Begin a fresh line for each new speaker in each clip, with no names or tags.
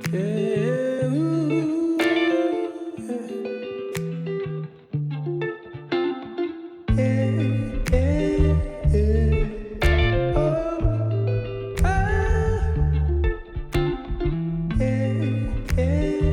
Yeah, ooh, yeah, yeah, yeah. Oh, yeah, yeah.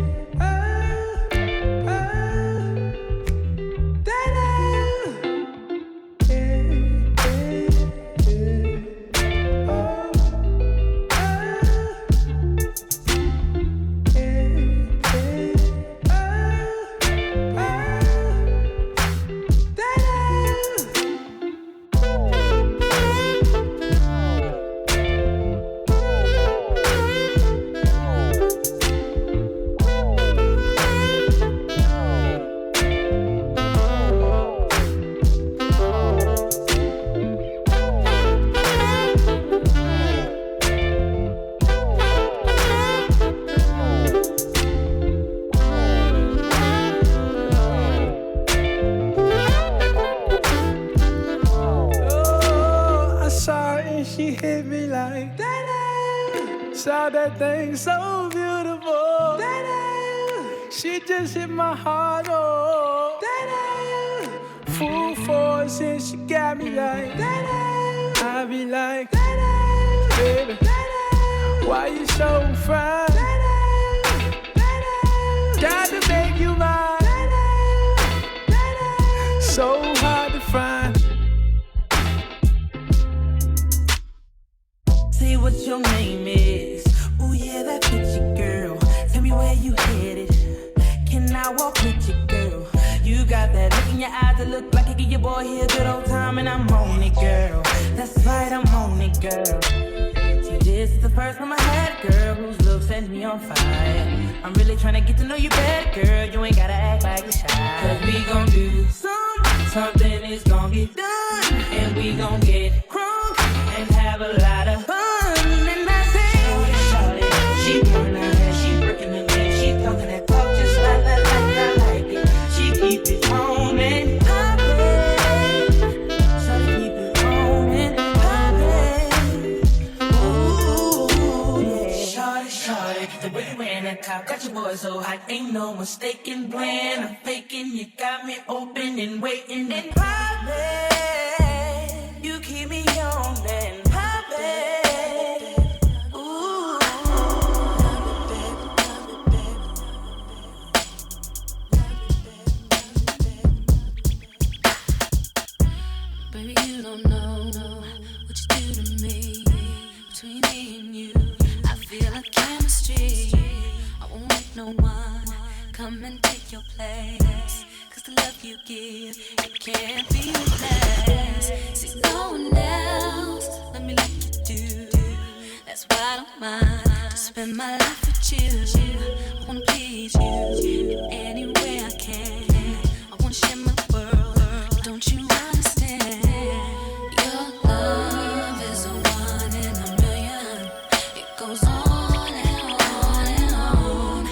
She hit me like that. Saw that thing so beautiful. That she just hit my heart. Oh, that full force and she got me like that. I be like, baby, why you so fine? Got to make you mine. So hard to find.
Say what your name is. Ooh yeah, that pretty girl. Tell me where you headed. Can I walk with you, girl? You got that look in your eyes that look like you give your boy here a good old time, and I'm on it, girl. That's right, I'm on it, girl. See, this is the first time I had a girl whose looks set me on fire. I'm really trying to get to know you better, girl. You ain't gotta act like you're shy. Cause we gon' do something is gon' get done, and we gon' get crunk and have a lot of fun. And I say, she pouring her hair, she breaking the legs, she talking that talk just like I like it. She keep it on and poppin'. Shawty keep it on and poppin'. Ooh, yeah. Shawty, the way you wearing that top got your boy so hot, ain't no mistaken plan. I'm faking, you got me open and waiting and poppin'. You keep me on and poppin'.
Baby, you don't know what you do to me. Between me and you, I feel a chemistry. I won't make no one come and take your place. Cause the love you give, it can't be replaced. See, no one else, let me like you do. That's why I don't mind to spend my life with you. I wanna please you in any way I can. I wanna share my world, don't you understand? Your love is a one in a million. It goes on and on and on.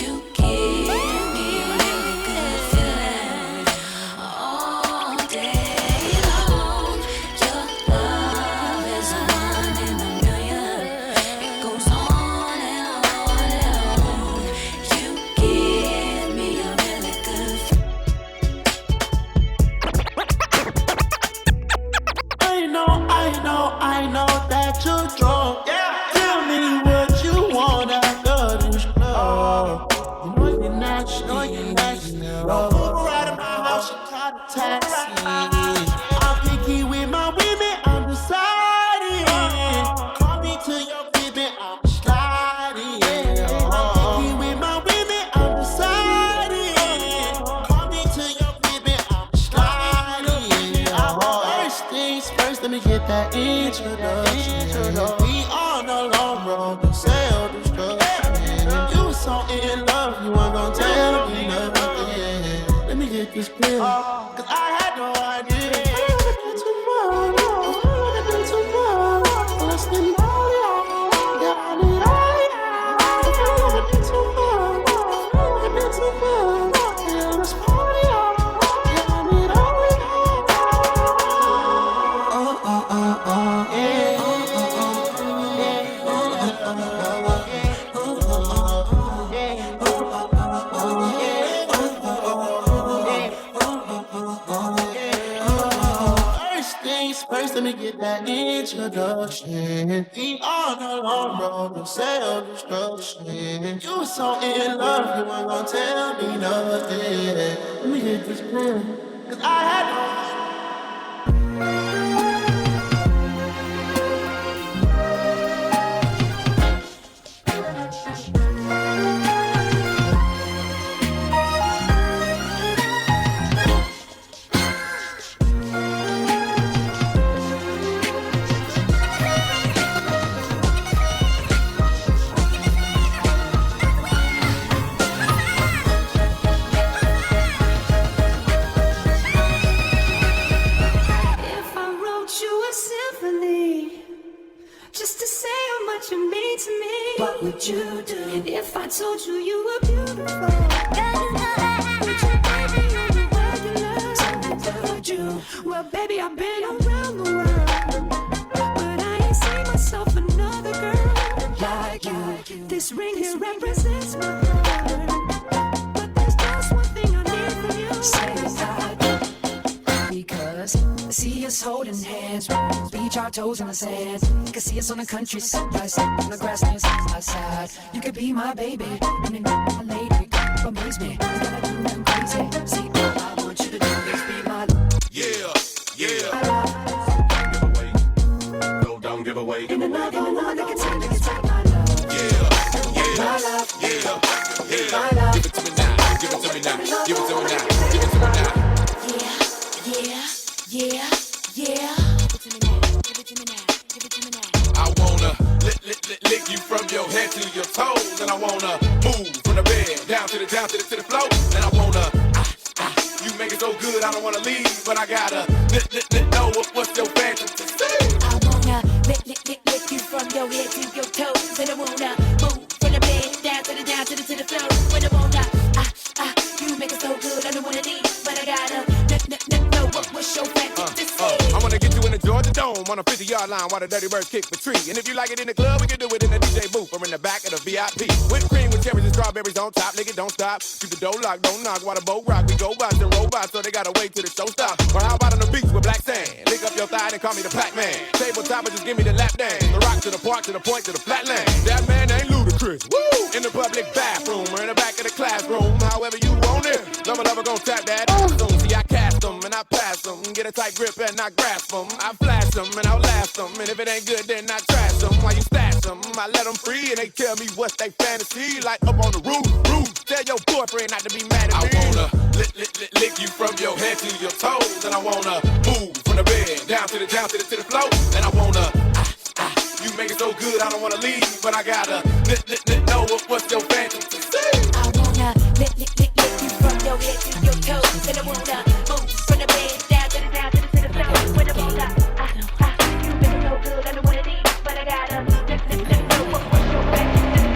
You give me a really good feeling all day long. Your love is a one in a million. It goes on and on and on. You give me a really good feeling.
I know that you're drunk. Yeah. Tell me what you wanna do. You know you're not, Don't move right in my house, you call a taxi. I'm picky with my women, I'm deciding. Call me to your baby, I'm sliding. I'm picky with my women, I'm deciding. Call me to your baby, I'm sliding. First things first, let me get that introduction. We on the long road to self-destruction. If you were so in love, you weren't gonna tell me nothing. Let me get this pill, cause I had no idea. Tomorrow, let's spend all the hours. Yeah, I need all the hours. Tomorrow, yeah, let's party on. Yeah, I need all the hours. Yeah. let me get that introduction. We on a long road to self-destruction. You were so in love, you weren't gonna tell me nothing. Let me get this clear, 'cause I had no.
What would you do if I told you you were beautiful? Would you baby on the world you love? Would you? Well, baby, I've been around the world, but I ain't seen myself another girl like you. This ring here represents my heart, but there's just one thing I need from you. Say I do, because I see us holding hands, beach our toes in the sand. You can see us on the countryside, on the grasslands outside. You could be my baby, and then my lady. Amaze me, you gotta do nothing crazy. See, all I want you to do is be my
yeah. Give away, no, don't give away.
In another one that can take my love. My love, my love.
Give it to me now, give it to me now, give it to me now, give it to me now.
Yeah.
I wanna lick you from your head to your toes, and I wanna move from the bed down to the floor, and I wanna you make it so good I don't wanna leave, but I gotta know what's your fantasy.
I wanna lick you from your head to your toes, and I wanna move from the bed down to the floor, when I wanna you make it so good I don't wanna leave, but I gotta know what's your fantasy.
I wanna get you in the Georgia Dome on a 50-yard line while the Dirty Birds kick the tree. And if you like it in the club, we can do it in the DJ booth or in the back of the VIP. Whipped cream with cherries and strawberries on top. Lick it, don't stop. Keep the door locked, don't knock. While the boat rock, we go by and robots, so they gotta wait till the show stops. Or how about on the beach with black sand? Lick up your thigh and call me the Pac Man. Tabletop and just give me the lap dance. The rock to the park, to the point, to the flatland. That man ain't ludicrous. Woo! In the public bathroom or in the back of the classroom, however you want it. Lover gon' tap that soon. See, I cast them and I pass them. Get a tight grip and I grasp them. I flash them and I'll last them. And if it ain't good, then I trash them. While you stash them, I let them free and they tell me what's they fantasy. Like up on the roof. Tell your boyfriend not to be mad at me. I wanna lick you from your head to your toes, and I wanna move from the bed down to the floor, and I wanna you make it so good I don't wanna leave, but I gotta know what's your fantasy.
I wanna lick you from your head to your toes, and I wanna move from the bed down to the floor, when I wanna you make it so good I don't wanna leave, but I gotta know what's your fantasy.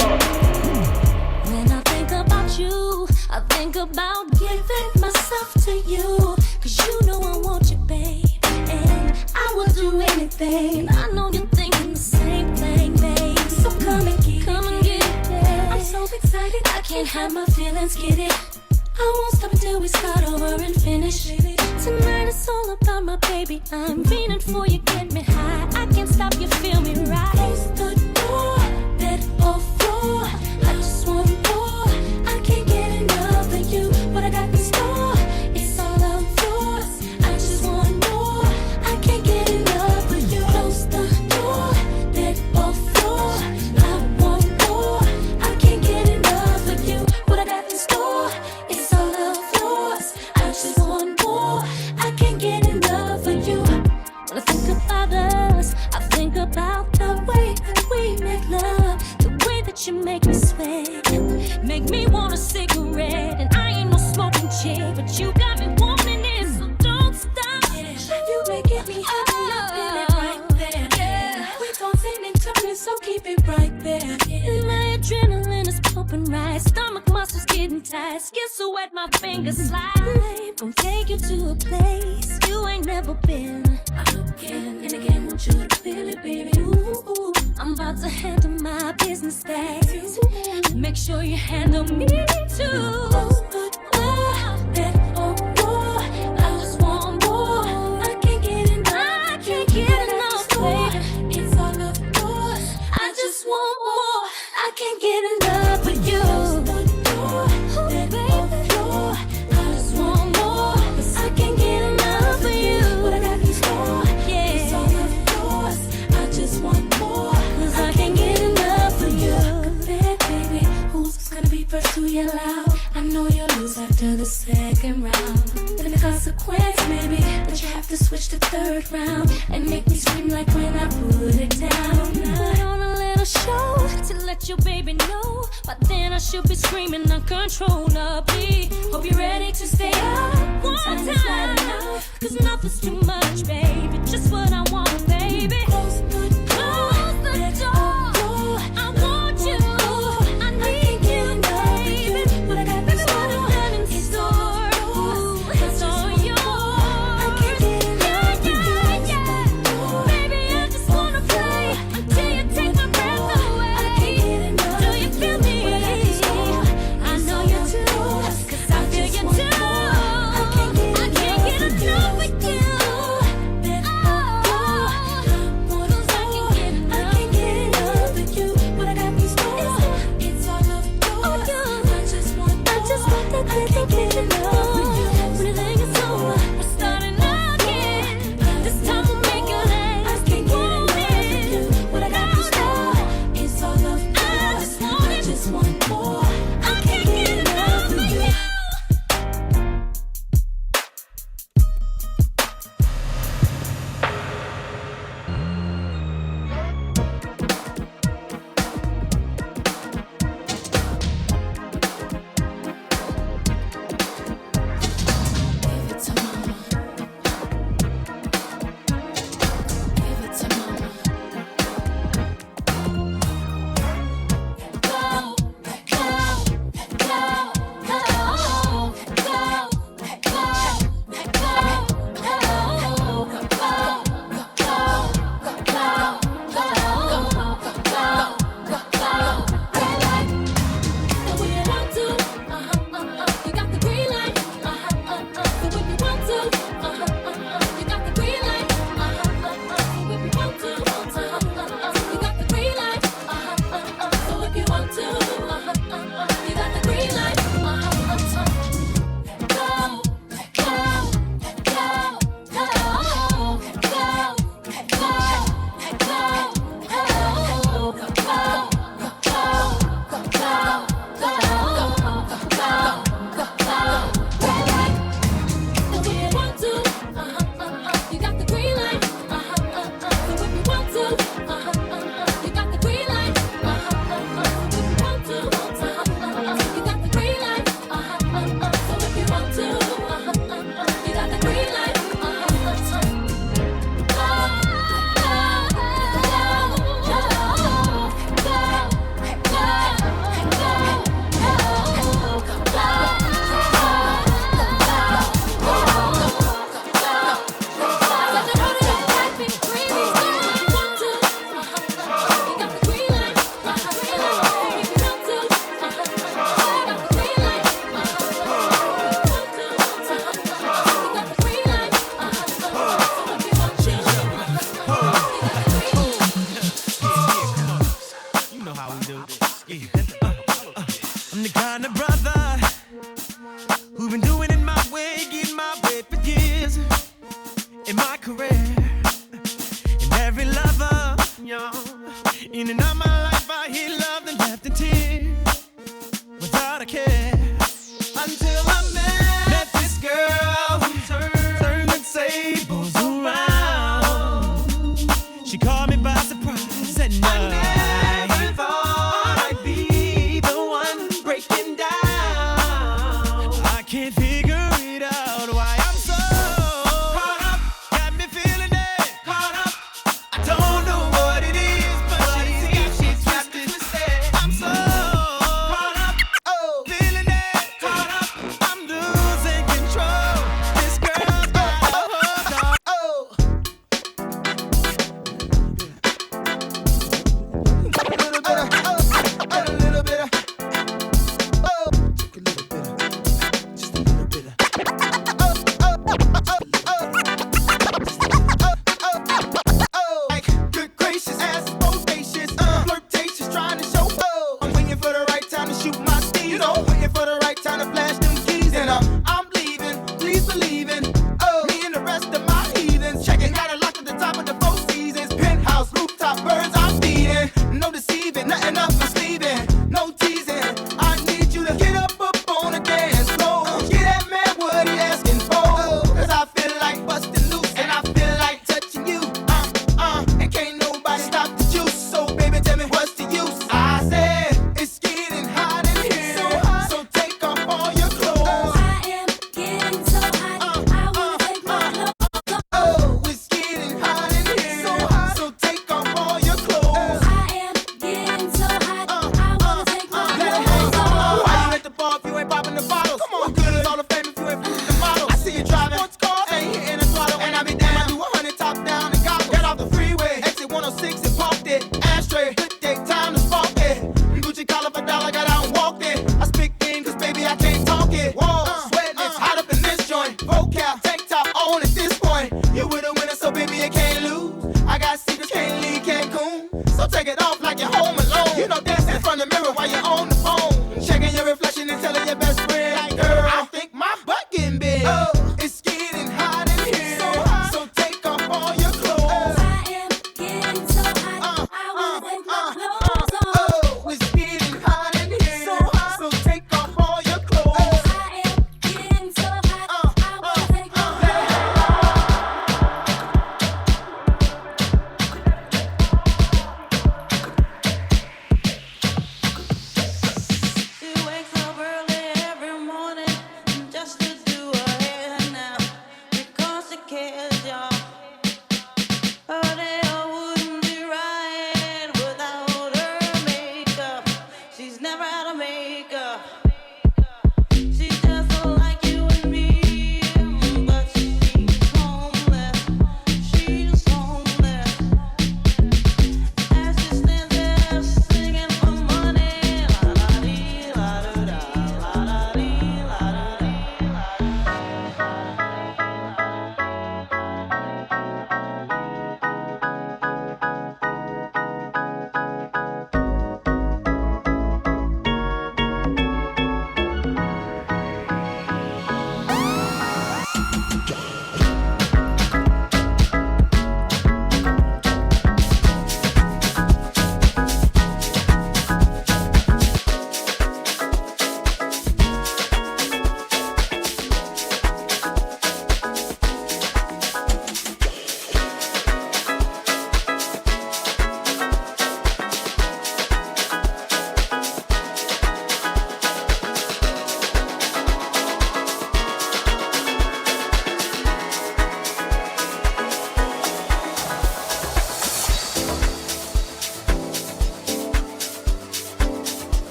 When I think about you, I think about giving myself to you. 'Cause you know I want you, babe, and I will do anything. I know you're thinking the same thing, babe. So come and get it, babe. I'm so excited, I can't hide my feelings, get it. I won't stop until we start over and finish. Tonight it's all about my baby. I'm feeling for you, get me high. I can't stop, you feel me right. Close the door, bed or floor. I just want more. I can't get enough of you. What I got in store, it's all of yours. I just want more. I can't get enough of you. Close the door, bed or floor. I want more. I can't get enough of you. What I got in store, it's all of yours. I just want more. I can't get enough of you. When I think about us, I think about the way that we make love, the way that you make me sweat, make me want a cigarette. And I ain't no smoking chick, but you got me wanting it, so don't stop. You making me happy, I'm feeling right there. Yeah. We dancing and turning, so keep it right there. And my adrenaline is pumping right, stomach muscles getting tight, skin so wet my fingers slide. Gonna take you to a place you ain't never been. Again and again, want you to feel it, baby. Ooh, I'm about to handle my business things. Make sure you handle me too. That I just want more. I can't get enough. I can't get can't get enough of you. Ooh, baby. I just want more. I can't get enough of you. What I got in store, yeah. It's all of yours. I just want more. 'Cause I can't get enough of you. Baby, who's gonna be first to yell out? I know you'll lose after the second round. Then the consequence, maybe, that you have to switch to third round and make me scream like when I put it down. Put on a little show to let your baby know, but then I should be screaming uncontrollably. Hope you're ready to stay up one time, 'cause nothing's too much, baby. Just what I want, baby. Close the door. I want you. I need you, baby. What I got in store, it's all yours. I can't get enough of you. Baby, I just wanna play until you take my breath away. I can't get enough. Do you feel me? I know you do, 'cause I feel you too. I can't get enough of you.
Don't know what it is, but she's
on the phone, checking your reflection and telling your best friend, like, girl, I think my butt getting big. It's getting hot in here, so take off all your clothes.
I am getting so hot, I wanna take my clothes off.
It's getting hot in here, so take off all your clothes.
I am getting so hot, I wanna take my clothes off.
She wakes up early every morning just to do her hair now because she cares, y'all. Her day wouldn't be right without her makeup. She's never out of makeup. She's just like you and me, but she's homeless. She's homeless. As she stands there singing for money, la la dee, la da da, la la dee, la da dee, la.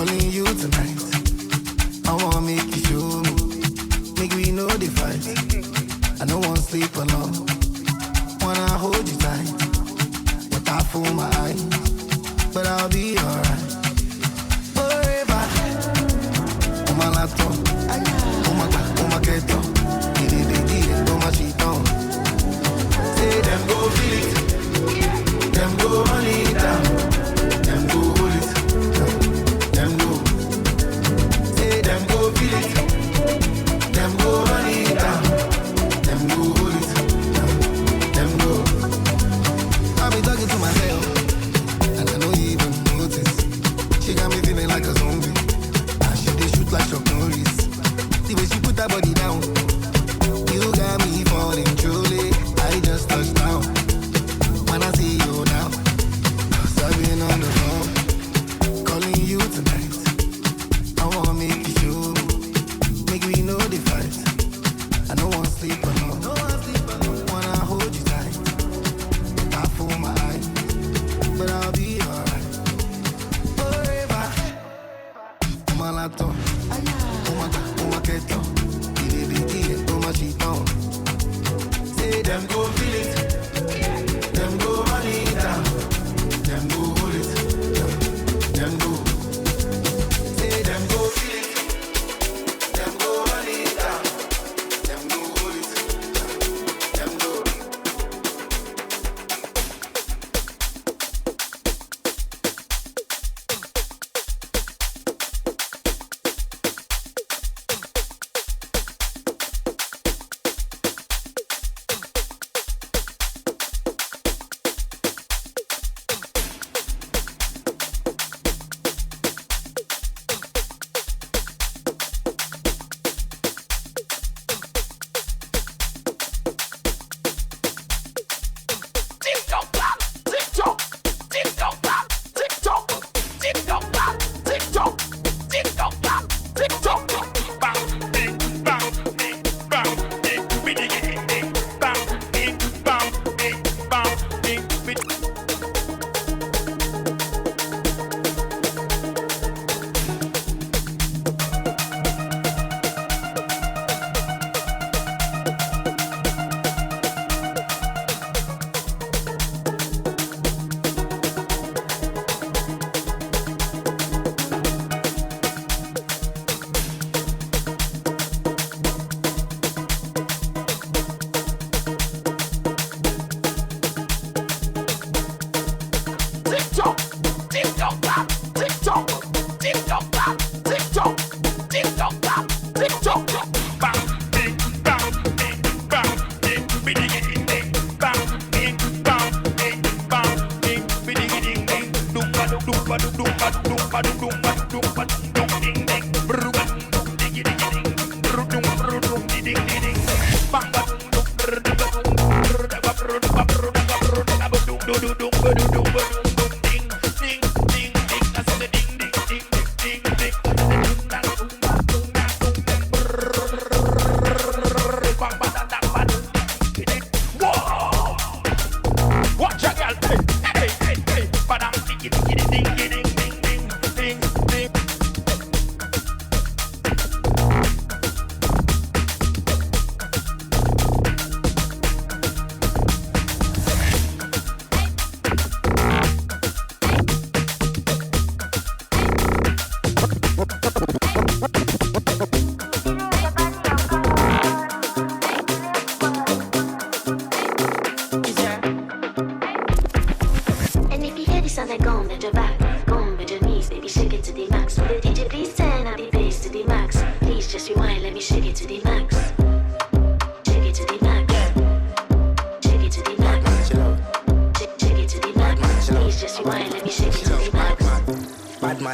Calling you tonight. I wanna make you show me. Make we know the fight. I don't wanna sleep alone. Wanna hold you tight. But I fool my eyes. But I'll be alright. Forever. On my laptop. On my keto. On my sheet on. Say them go feel it. Them go run it down. Them go hold it. Them go. Say them go feel it. Them go run it down. Them go hold it. Them go. I be talking to myself, and I don't even notice. She got me feeling like a zombie. And she dey shoot like Chuck Norris. The way she put her body down, you got me falling truly. I just touched down. When I see you now, I've been on the phone, calling you tonight. I wanna make you show me. Make we know the fight. I don't wanna sleep alone. Wanna hold you tight. I fool my eyes, but I'll be alright. Forever. On my laptop. On my keto. On my sheet on. Say them go feel it. Them go run it down. Them go hold it. Them go. Say them go feel it. Them go run it down. Them go hold it. Them go.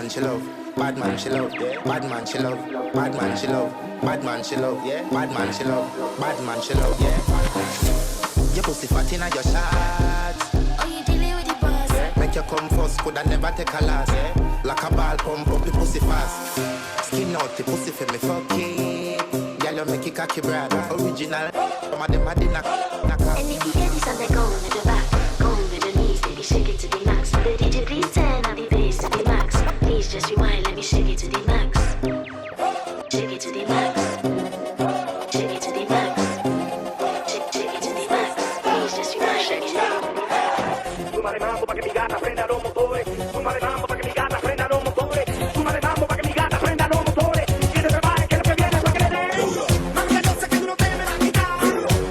She love, bad man she love, bad man she love, bad man she love, bad man she love, yeah, bad man she love, bad man she love, yeah. Your pussy fat inna your shots.
Oh, you dealing with the boss?
Yeah. Make you come first, coulda never take a last. Yeah. Like a ball pump up the pussy fast. Skin out the pussy for me fuck it. Girl you make it cocky brad. Original, some of them a dinner.
And if you hear this and they go with the back, go with the knees, baby shake it to the max. The DJ please turn up the bass to the max. Please Please just rewind, let me shake it to the max. Shake it to the max. Shake it to the max. Shake it to the max. Please just rewind, shake it.
Súmale mambo pa' que mi gata prenda los motores. Súmale mambo pa' que mi gata prenda los motores. Súmale mambo pa' que mi gata prenda los motores. Que se prepare que lo que viene es lo que le dé. Mami, que yo sé que tú no te me la quitas.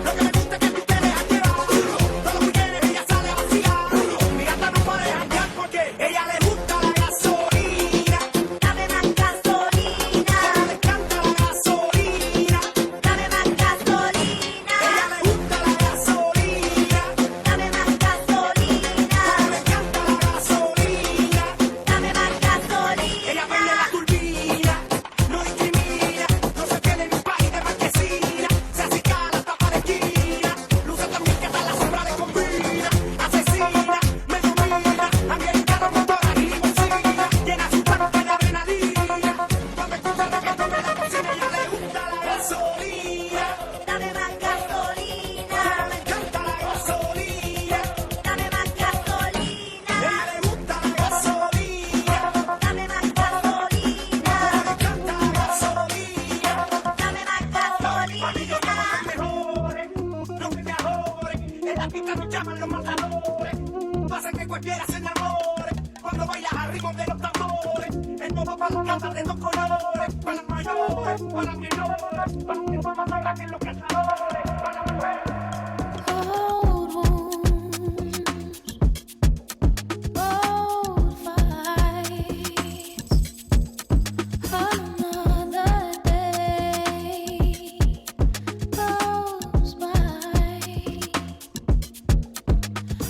Lo que me gusta es que tú te dejas llevar. Todos los weekends ella sale a vaciar. Mi gata no puede janguear porque ella le gusta la gasolina.
Dame más gasolina.
Le encanta la gasolina.
Dame más gasolina.
Ella le gusta la gasolina.
Dame más gasolina.
Le encanta la gasolina.
Dame más gasolina.
Ella prende la turbina, no discrimina, no se queda en un país de marquesina, se acicala, tapa de esquina, luce también que hasta la sombra le combina, asesina, me domina, americano, motora y limusina, llena su cuerpo de adrenalina, cuando escucha el reggaetón de la cocina, ella le gusta la gasolina,
Dame más gasolina.
le encanta la gasolina,
Dame más gasolina.
ella le gusta la gasolina,
Dame más gasolina.
le encanta la gasolina.
Dame más gasolina.
Mejores, no que me ajoren. En la pista nos llaman los matadores. Pasa que cualquiera se enamore cuando bailas al ritmo de los tambores. El modo para los cantas de dos colores. Para las mayores, para las menores. Para que no más haga que los cazadores. Para las mujeres.
Cold wounds, bold fights, another day goes by.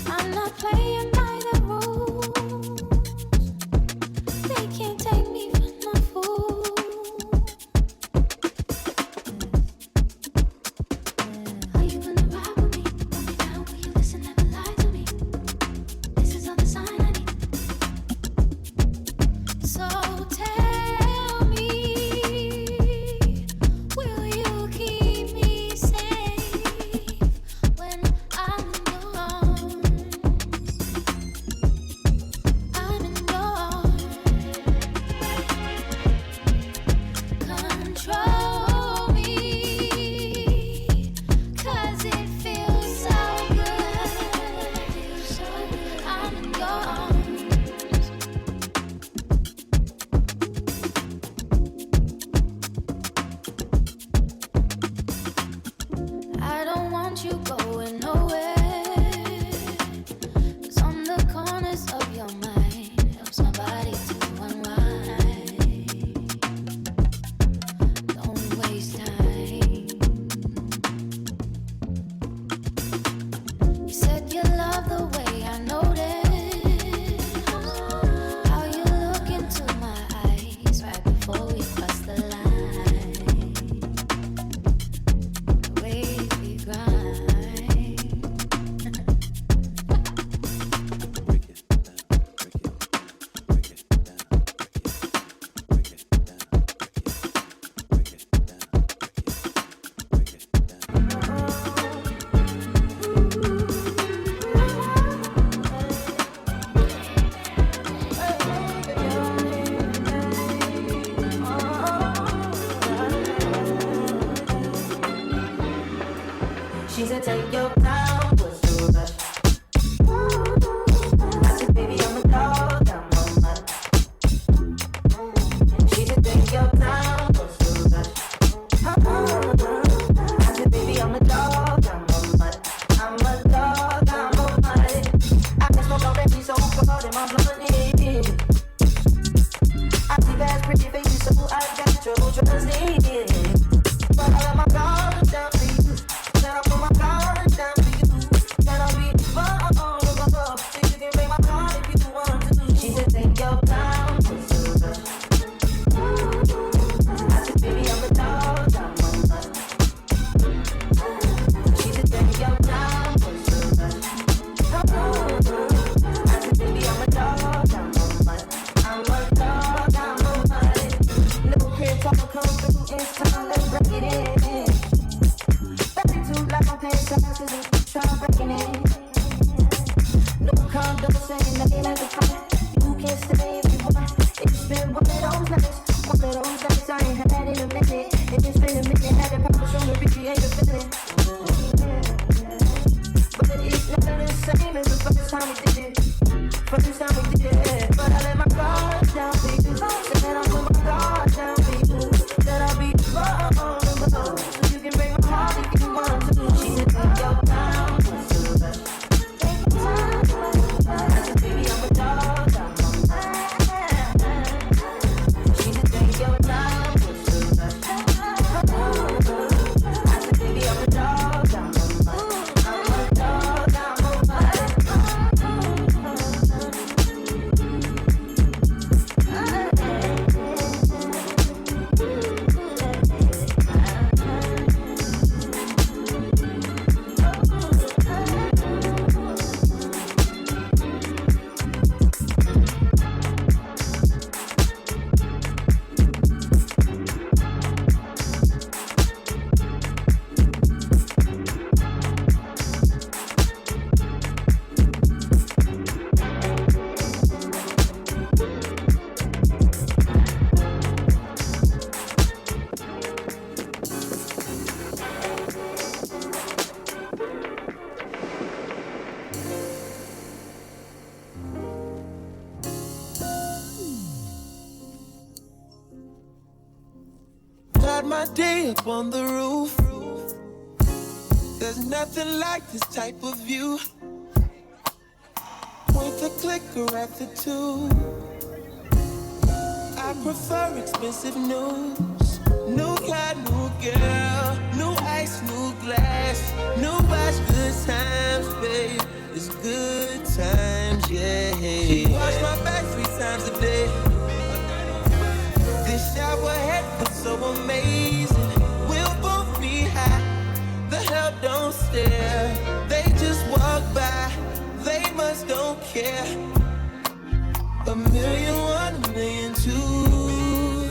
I'm not playing by the rules. They can't take me for no fool. Are you gonna ride with me? Hold me down, will you listen, never lie to me? This is all the sign I need. So tell me, will you keep me safe when I'm in your arms? I'm in your arms. Control me, 'cause it feels so good. I'm in your arms. I don't want you going nowhere, 'cause on the corners of your mind helps my body to unwind. Don't waste time. You said you love the way I noticed how you look into my eyes right before we cross the line. The way we grind.
She said, take your time, what's the rush? I said, baby, I'm a dog, I'm on my. She said, take your time, what's the rush? I said, baby, I'm a dog, I'm on my. I'm a dog, I'm on my. I can smoke already, so cold in my blood. I see bad pretty faces, so I got trouble trusting. But I let my guard down for you. Then I put my guard down for you. Then I'll be all up. So you can break my heart if you want to. She said, take your time. I said, baby, I'm a dog. I'm on my. She said, take your time. I said, baby, I'm a dog. I'm on my. I'm a dog. I'm on my. No crib talk come through.
start my day up on the roof. There's nothing like this type of view. Point the clicker at the tube. I prefer expensive news. New car, new girl, new ice, new glass, new watch, good times, babe. It's good times, yeah. She wash my back 3 times a day. This shower head was so amazing. We'll both be high. The help don't stare. They just walk by. They must don't care. 1,000,001, 1,000,002.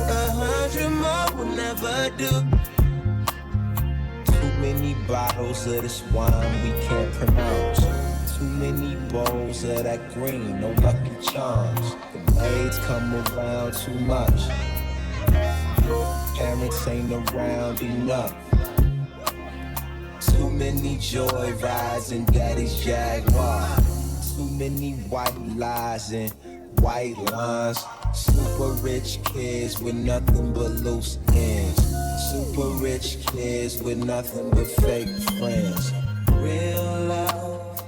100 more will never do.
Too many bottles of this wine we can't pronounce. Too many bowls of that green, no Lucky Charms. The maids come around too much. Parents ain't around enough. Too many joy rides in daddy's Jaguar. Too many white lies and white lines. Super rich kids with nothing but loose ends. Super rich kids with nothing but fake friends. Real love,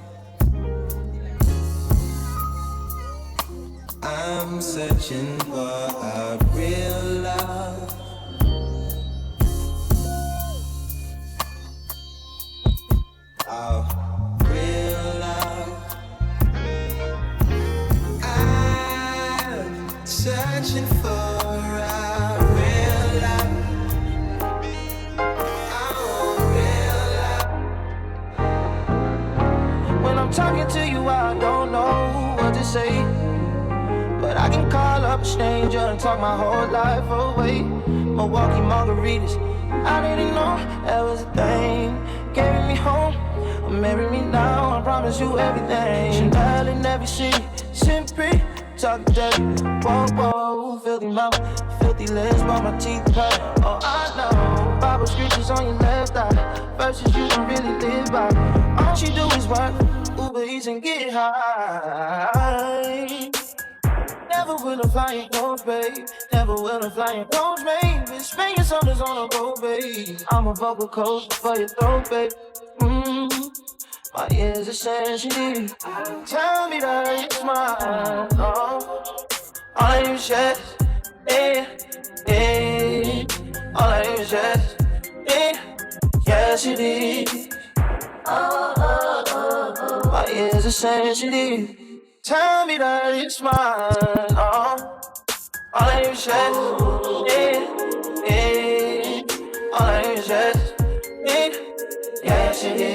I'm searching for a real love. Oh, real love. I'm searching for a real love. Oh, real love.
When I'm talking to you, I don't know what to say. But I can call up a stranger and talk my whole life away. Milwaukee margaritas, I didn't know that was a thing. Carry me home, marry me now, I promise you everything. Chanel in every city, simply talk dirty. Whoa, whoa, filthy mouth, filthy lips, but my teeth cut. Oh, I know, Bible scriptures on your left eye. Verses you don't really live by. All she do is work, Uber Eats and get high. Never will I fly in clothes, babe. Never will I fly in clothes, babe. It's Vegas summers on a road, babe. I'm a vocal coach for your throat, babe. My ears are sensitive. Tell me that it's mine. Oh, all I hear is yes, yeah, yeah. All I hear is yes, yeah, yes it is. My ears are sensitive. Tell me that it's mine. Oh, all I hear is yes, yeah, yeah. All I hear is yes, yeah, yes it is.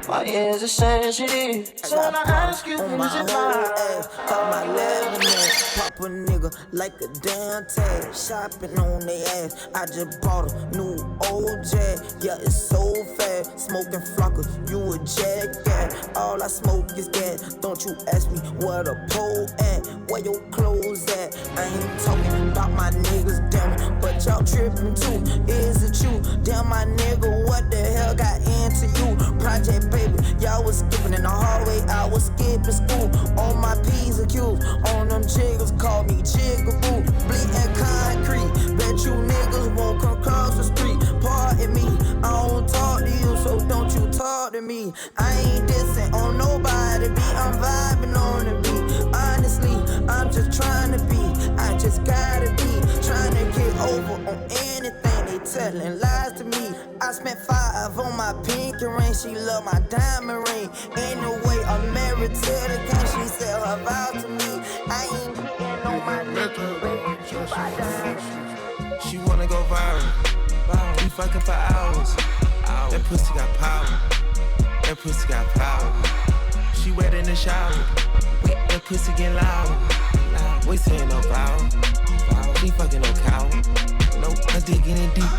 My ears are sensitive. So when I ask you, is it mine?
Call my lemonade, pop a nigga like a damn tag. Shopping on they ass, I just bought a new old Jag. Yeah, it's so fast, smoking flocker, you a jackass. All I smoke is gas, don't you ask me where the pole at, where your clothes at. I ain't talking about my niggas, damn it, but y'all tripping too. Is it you? Damn my nigga, what the hell got into you? Project baby, y'all was skipping in the hallway, I was skipping school. On my P's and Q's, on them jiggers, call me Jigaboo. Bleeding concrete, bet you niggas won't come across the street. Pardon me, I don't talk to you, so don't you talk to me. I ain't dissing on nobody, I'm vibing on the beat. Honestly, I'm just trying to be, I just gotta be, trying to get over on anything they telling lies to me. I spent 5 on my pinky ring, she love my diamond ring. Anyway, I'm married to the king, she said her vow to me. I ain't getting on my nigga, baby,
She wanna go viral. We fucking for hours. That pussy got power. That pussy got power. She wet in the shower. That pussy get loud. We saying no vowel. She fucking no cow. No, her dick getting deep.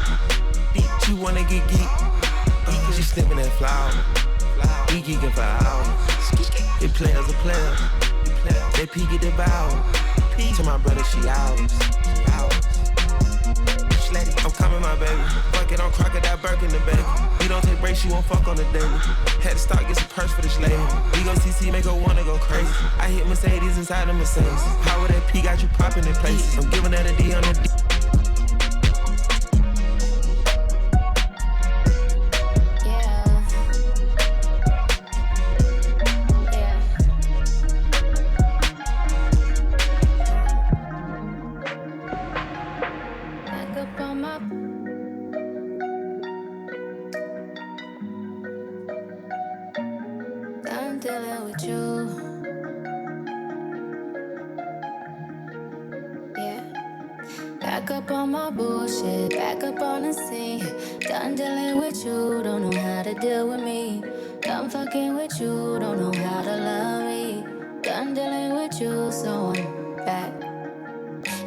She wanna get geek. She sniffing that flower. We geeking for hours. They players a player. They peek at the bow. To my brother, she ours. I'm coming, my baby. Fuck it, I'm crocodile Birkin the baby. We don't take breaks, she won't fuck on the daily. Had to start, get some purse for this lady. We go CC, make her wanna go crazy. I hit Mercedes inside the Mercedes. Power that P got you popping in places. I'm giving that a D on the D.
Back up on my bullshit, back up on the scene. Done dealing with you, don't know how to deal with me. Done fucking with you, don't know how to love me. Done dealing with you, so I'm back.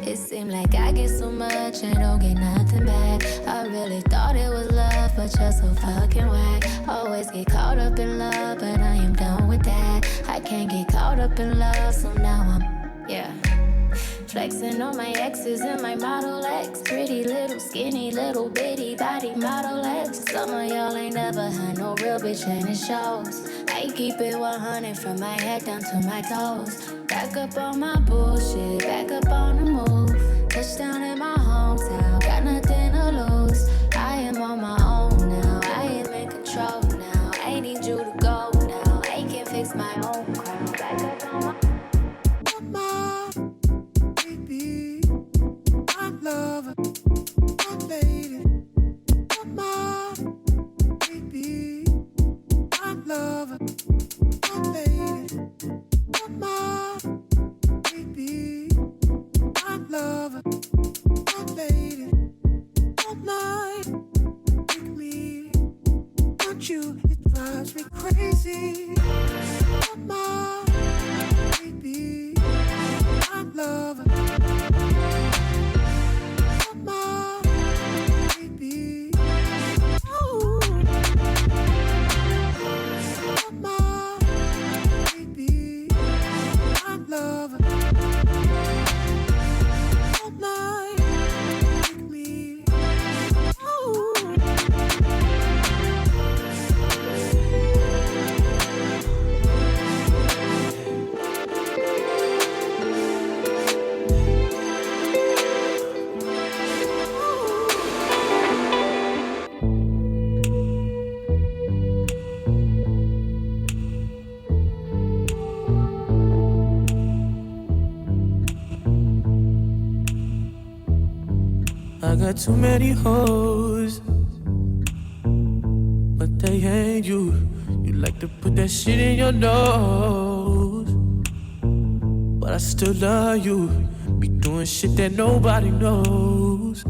It seemed like I get so much and don't get nothing back. I really thought it was love, but you're so fucking whack. Always get caught up in love, but I am done with that. I can't get caught up in love, so now I'm, yeah. Flexing on my exes and my Model X. Pretty little, skinny, little bitty body Model X. Some of y'all ain't never had no real bitch and it shows. I keep it 100 from my head down to my toes. Back up on my bullshit, back up on the move. Touchdown in my hometown, got nothing to lose. I am on my own now, I am in control now. I need you to go now, I can fix my own crown. Back up on my
lover, my lady, my baby, my lover, my lady, my baby, my lover, my lady, all night with me. Want you, it drives me crazy. My baby, my lover.
I got too many hoes, but they ain't you. You like to put that shit in your nose, but I still love you. Be doing shit that nobody knows.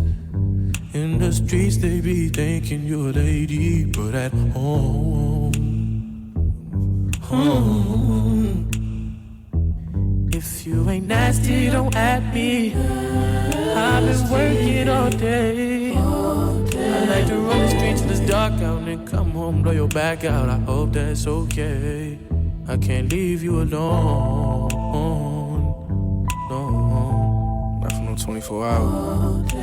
In the streets they be thinking you're a lady, but at home, if you ain't nasty, don't at me. I've been working all day. I like to run the streets till it's dark out and then come home, blow your back out. I hope that's okay. I can't leave you alone. No, not for no 24 hours.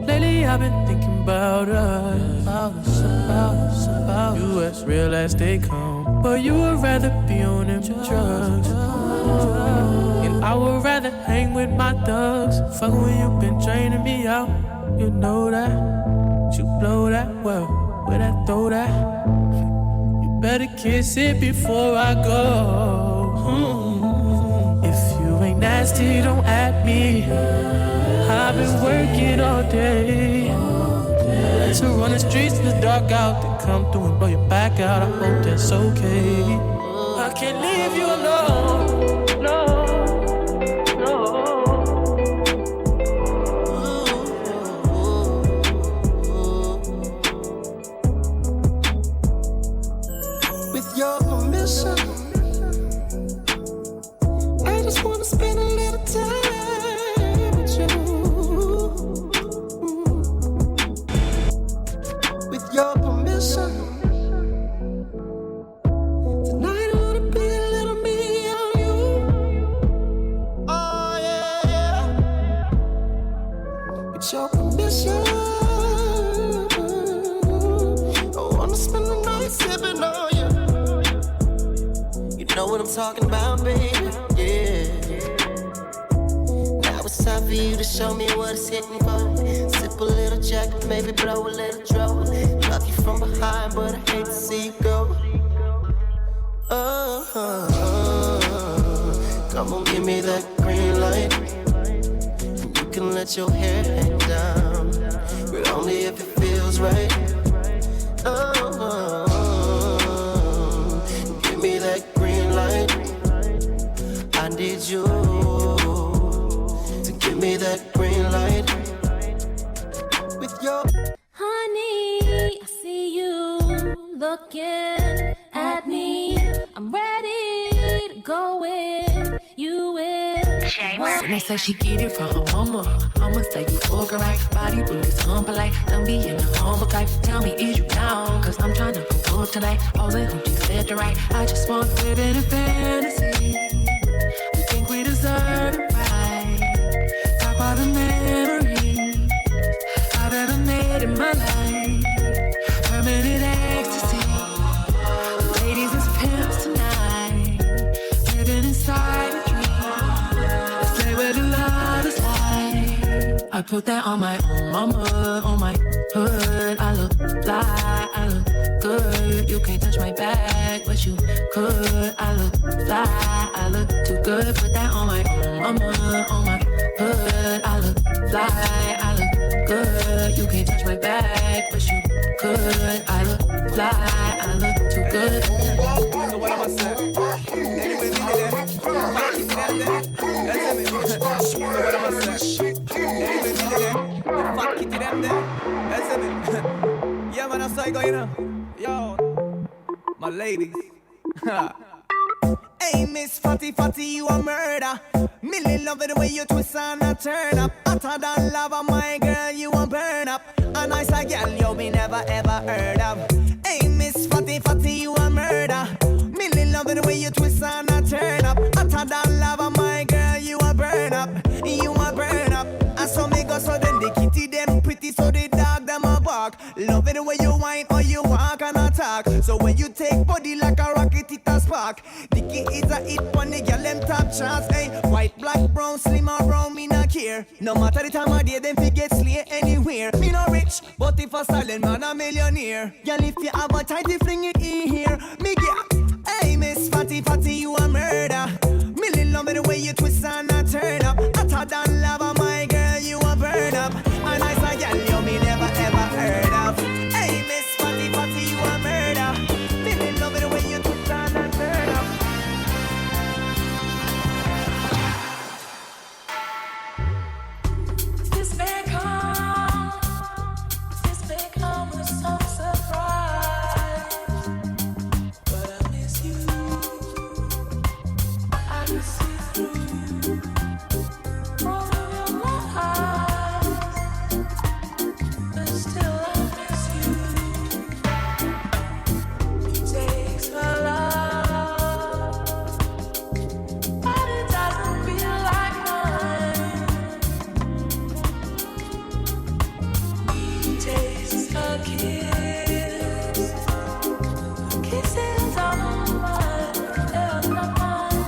Lately I've been thinking about us, about you as real as they come. But you would rather be on them drugs, and I would rather hang with my thugs. Fuck when you been draining me out, you know that. You blow that well, where that throw that. You better kiss it before I go. If you ain't nasty, don't at me. I've been working all day. To run the streets in the dark out, then come through and blow your back out. I hope that's okay. I can't leave you alone. No, no.
With your permission, I just wanna spend a little time with you. Your permission. Tonight I wanna be a little me on you. Oh yeah. With your permission, I wanna spend the night sipping on you. You know what I'm talking about, baby. Yeah. Now it's time for you to show me what it's hitting for. Sip a little jack, maybe blow a little draw. Love you from behind, but I hate to see you go. Come on, give me that green light. You can let your hair hang down, but only if it feels right. Give me that green light.
And they say she get it from her mama. I'ma say you fuck her right. Body release unpolite. Don't be in the humble type. Tell me, is you down? Cause I'm trying to go up tonight. All in who just said the right. I just want to live in a fantasy. We think we deserve it right. Talk all the memories I've ever made in my life. Permanent ecstasy. Ladies is pimps tonight. Living inside a dream. Let's play where the love is like. I put that on my own mama, on my hood. I look fly, I look good. You can't touch my back, but you could. I look fly, I look too good. Put that on my own mama, on my hood. I look fly, I look good. You can't touch my back, but you could. I look fly, I look too good.
So what am I saying? Anyway, me there. Fuck it, there. That's it. So what am I saying? Anyway, me there. Fuck it, there. That's it. Yeah, man, that's how I go, you know. Yo, my ladies.
Hey, Miss Fatty Fatty, you a murder. Millie love it the way you twist and a turn up. Hotter than lava, my girl, you a burn up. A nice a girl you be never ever heard of. Hey, Miss Fatty Fatty, you a murder. Millie love it the way you twist and a turn up. Hotter than lava, my girl, you a burn up. You a burn up. And so me go so then the kitty them pretty, so the dog them a bark. Love it the way you whine or you walk and attack. So when you take body like a rocket, it a spark. Dicky is a hit on the girl them top chance. Hey, white, black, brown, slim or brown, me not care. No matter the time of day, them fi get slay anywhere. Me no rich, but if a silent man a millionaire. Girl, if you have a tighty fling it in here. Me get, hey, Miss Fatty Fatty, you a murder. Millie love it the way you twist and a turn up. Hotter than lava, my girl, you a burn up. A nice a girl you me never ever heard of. Hey, Miss Fatty Fatty, you a murder. Millie love it the way you twist and a turn up.
This may come with some surprise, but I miss you. I can see through all of your lies, but still I miss you. It takes my love, but it doesn't feel like mine. Tastes a kiss, kisses on mine, they're not mine.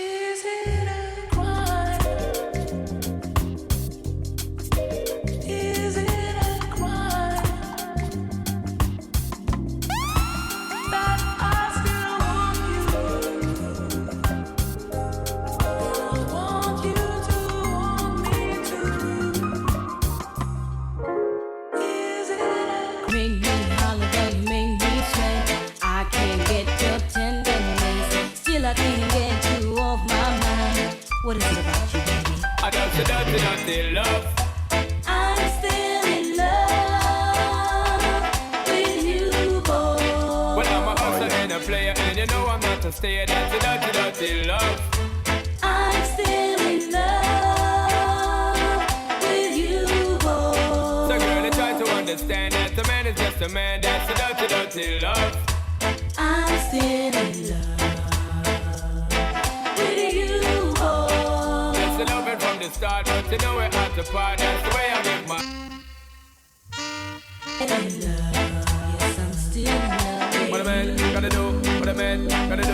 Is it a crime? Is it a crime that I still want you? I want you to want me too. Is it a
Make me holiday, make me sweat. I can't get your tenderness. Still I can't get you off my mind. What is it about you, baby?
I got the dirty love.
I'm still in love with you, boy.
Well, I'm a hustler and a player, and you know I'm not to stay. That's the dirty love.
I'm still in love with you, boy.
So girl, I try to understand that a man is just a man. That's the dirty love.
I'm still in love with you, boy.
That's the loving from the start, but you know we're at the part. That's the way I give my.
In love, yes, I'm still in love.
What a man gotta do, what a man gotta do.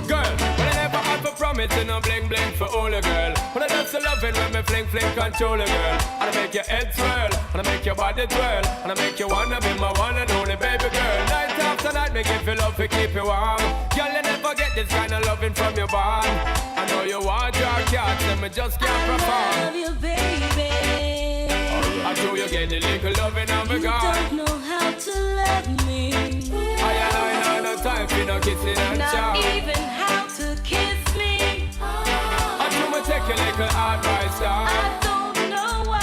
Girl, when I never have a promise, you know bling bling for all a girl. When I dance the loving when me fling fling control a girl. And I make your head swirl, and I make your body twirl, and I make you wanna be my one and only baby girl. Night after night, make you feel love to keep you warm. Girl, you never get this kind of loving from your bond. I know you want your cat, and me just can't perform.
I love you, baby.
I do you get get a little loving on my
You
God.
don't know how to love me.
I no time for no kissing and chow.
Not even how to kiss me.
I do me take a little advice, dog.
I don't know why.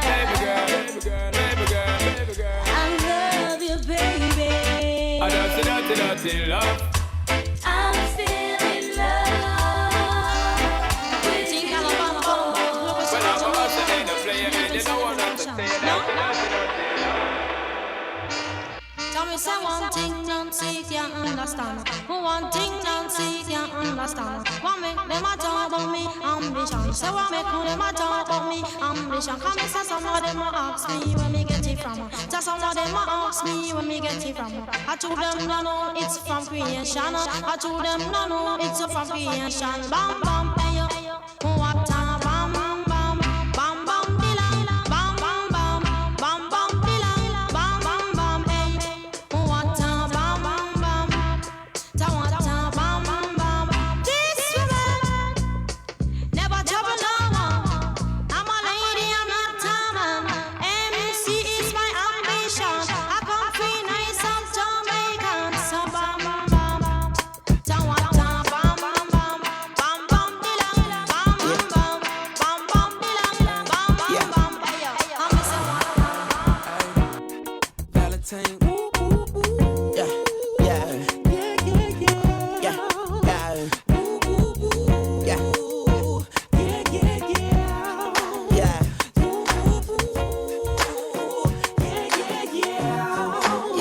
Baby girl, baby girl, baby girl, baby girl.
I love you, baby.
I dirty, dirty, dirty love.
I'm still in love with you.
Well, I'm about to end up playing, and you know what I'm to say. Dirty, dirty, dirty love.
Tell me say one thing, Nancy can't understand. One thing, Nancy can't understand. What make them a talk about me ambition? Say what make them a talk about me ambition? Come and say some of them a ask me where me get it from. Say some of them a ask me where me get it from. I told them no, no, it's from creation. I told them no, no, it's from creation. Bam, bam, hey yo, what time? Bam, bam, bam, bam, bam, bilang, bam, bam, bam, bam, bam, bilang, bam, bam, bam, hey. What time? Bam, bam, bam, ta what time? Bam, bam, bam. This woman never trouble no one. I'm a lady, I'm not a man. MC is my ambition. I come free nice and Jamaican. So bam, bam, bam, ta what time? Bam, bam, bam, bam, bam, bilang, bam, bam, bam, bam, bam, bilang, bam, bam, bam. Hey yo, I'm missing one.
Valentine.
Yeah, yeah, yeah, yeah, yeah, yeah,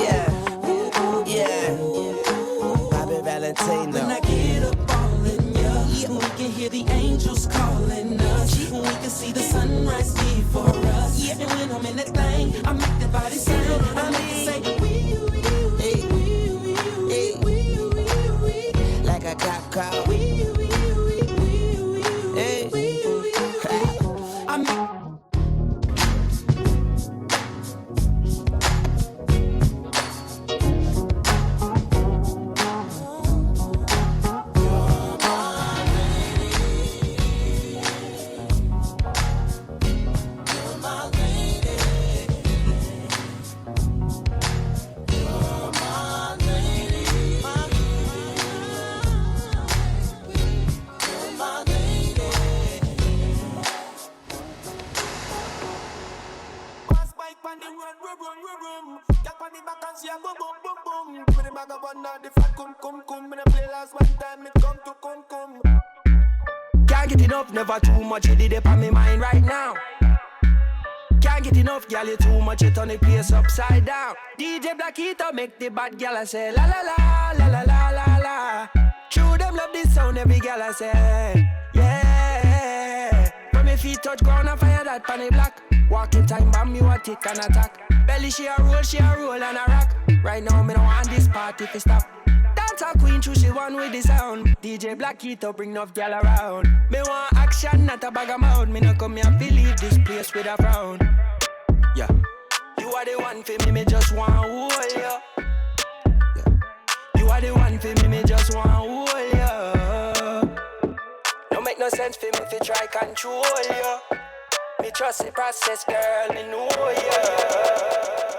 yeah, yeah. Happy Valentine.
When I get up all in ya, we can hear the angels calling us. We can see the sunrise before us. And when I'm in that thing, I make the body sound. I make it say,
Like a cop car. Hey.
I make
Can't get enough, never too much, it did up on my mind right now. Can't get enough, girl, you too much, you turn the place upside down. DJ Blakito make the bad girl I say la la la, la la la la la. True them love this sound, every girl I say, yeah. From your feet touch ground and fire that pan black. Walking time bomb, you a tick and attack. Belly she a roll and a rock. Right now me no want this party to stop. Dance a queen, true she one with the sound. DJ Blakito bring enough gal around. Me want action, not a bag of mouth. Me no come here to leave this place with a frown. Yeah, you are the one for me just want hold ya. Yeah, you are the one for me just want hold ya. Don't make no sense for me if you try control ya. Me trust the process, girl, me know ya.